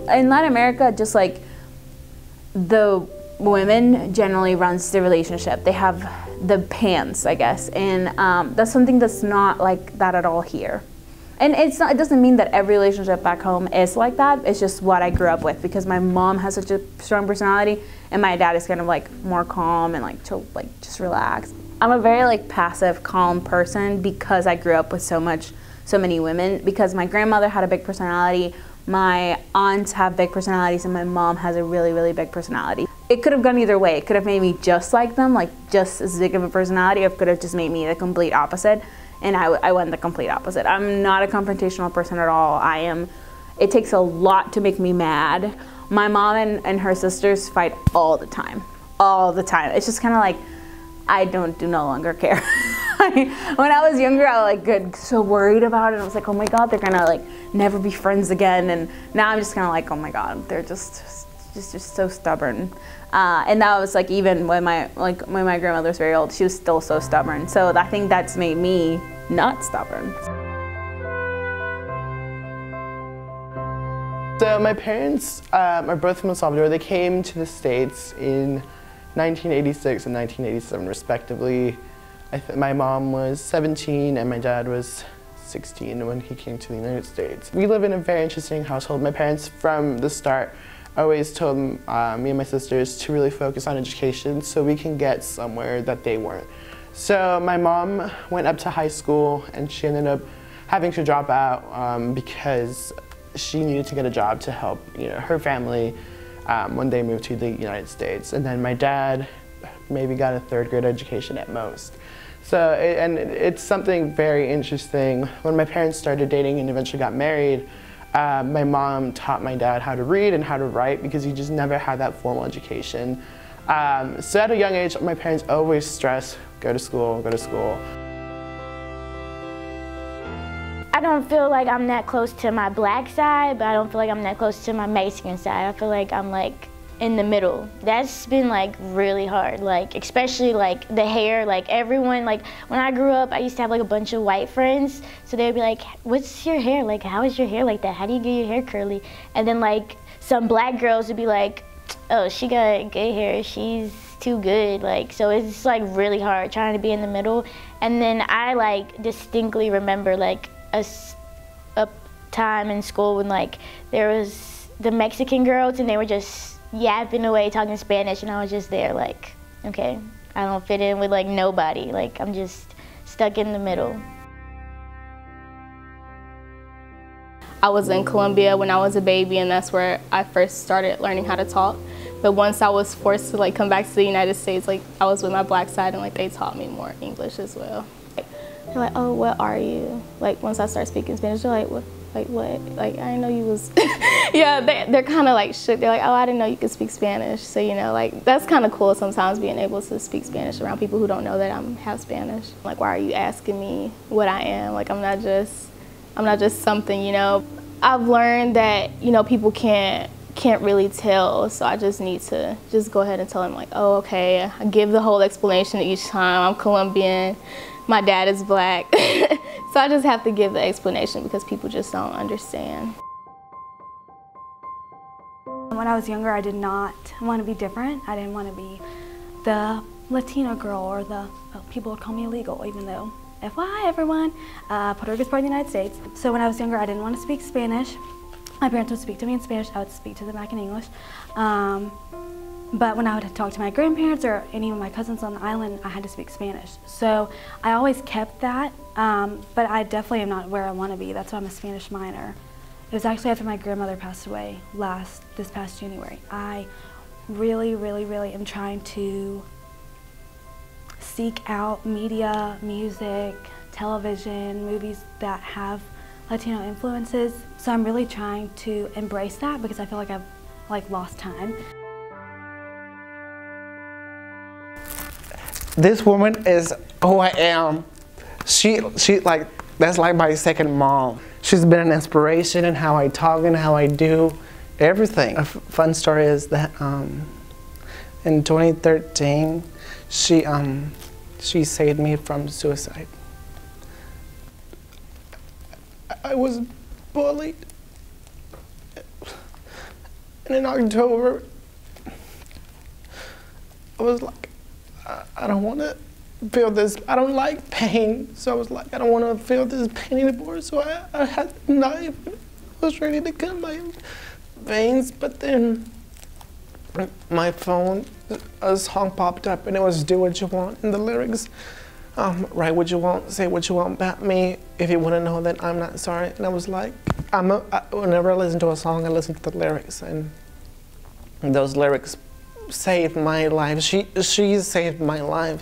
In Latin America, just like the women generally runs the relationship. They have the pants, I guess, and that's something that's not like that at all here. And it doesn't mean that every relationship back home is like that. It's just what I grew up with, because my mom has such a strong personality and my dad is kind of like more calm and like chill, like just relax. I'm a very like passive, calm person because I grew up with so many women, because my grandmother had a big personality, my aunts have big personalities, and my mom has a really, really big personality. It could have gone either way. It could have made me just like them, like just as big of a personality, or it could have just made me the complete opposite. And I went the complete opposite. I'm not a confrontational person at all. It takes a lot to make me mad. My mom and her sisters fight all the time. All the time. It's just kind of like, I do no longer care. When I was younger, I was like so worried about it. I was like, oh my God, they're gonna like never be friends again. And now I'm just kind of like, oh my God, they're just so stubborn. And that was like, even when my grandmother was very old, she was still so stubborn. So I think that's made me not stubborn. So my parents are both from El Salvador. They came to the States in 1986 and 1987 respectively. My mom was 17 and my dad was 16 when he came to the United States. We live in a very interesting household. My parents from the start always told me and my sisters to really focus on education so we can get somewhere that they weren't. So my mom went up to high school and she ended up having to drop out because she needed to get a job to help her family when they moved to the United States. And then my dad maybe got a third grade education at most. So it's something very interesting. When my parents started dating and eventually got married, my mom taught my dad how to read and how to write because he just never had that formal education. So at a young age, my parents always stressed, go to school, go to school. I don't feel like I'm that close to my black side, but I don't feel like I'm that close to my Mexican side. I feel like I'm like in the middle. That's been like really hard, like especially like the hair. Like everyone, like when I grew up, I used to have like a bunch of white friends, so they'd be like, what's your hair like? How is your hair like that? How do you get your hair curly? And then like some black girls would be like, oh, she got good hair, she's too good. Like, so it's like really hard trying to be in the middle. And then I like distinctly remember like a time in school when like there was the Mexican girls and they were just yapping away talking Spanish, and I was just there like, okay, I don't fit in with like nobody, like I'm just stuck in the middle. I was in Colombia when I was a baby, and that's where I first started learning how to talk. But once I was forced to like come back to the United States, like I was with my black side, and like they taught me more English as well. They're like, oh, what are you? Like once I start speaking Spanish, they're like, what? Like what? Like I didn't know you was. Yeah, they're kind of like shook. They're like, oh, I didn't know you could speak Spanish. So like that's kind of cool sometimes, being able to speak Spanish around people who don't know that I'm half Spanish. Like, why are you asking me what I am? Like I'm not just something. I've learned that people can't really tell, so I just need to just go ahead and tell them like, oh, okay. I give the whole explanation each time. I'm Colombian. My dad is black. So I just have to give the explanation because people just don't understand. When I was younger, I did not want to be different. I didn't want to be the Latino girl or the, people would call me illegal, even though, FYI everyone, Puerto Rico is part of the United States. So when I was younger, I didn't want to speak Spanish. My parents would speak to me in Spanish, I would speak to them back in English. But when I would talk to my grandparents or any of my cousins on the island, I had to speak Spanish. So I always kept that, but I definitely am not where I want to be. That's why I'm a Spanish minor. It was actually after my grandmother passed away this past January. I really, really, really am trying to seek out media, music, television, movies that have Latino influences. So I'm really trying to embrace that because I feel like I've lost time. This woman is who I am. She like, that's like my second mom. She's been an inspiration in how I talk and how I do everything. A fun story is that in 2013, she saved me from suicide. I was bullied. And in October, I was like, I don't want to feel this. I don't like pain. So I was like, I don't want to feel this pain anymore. So I had a knife. I was ready to cut my veins, but then my phone, a song popped up and it was Do What You Want. And the lyrics, write what you want, say what you want about me. If you want to know that I'm not sorry. And I was like, whenever I listen to a song, I listen to the lyrics. And those lyrics saved my life. She saved my life.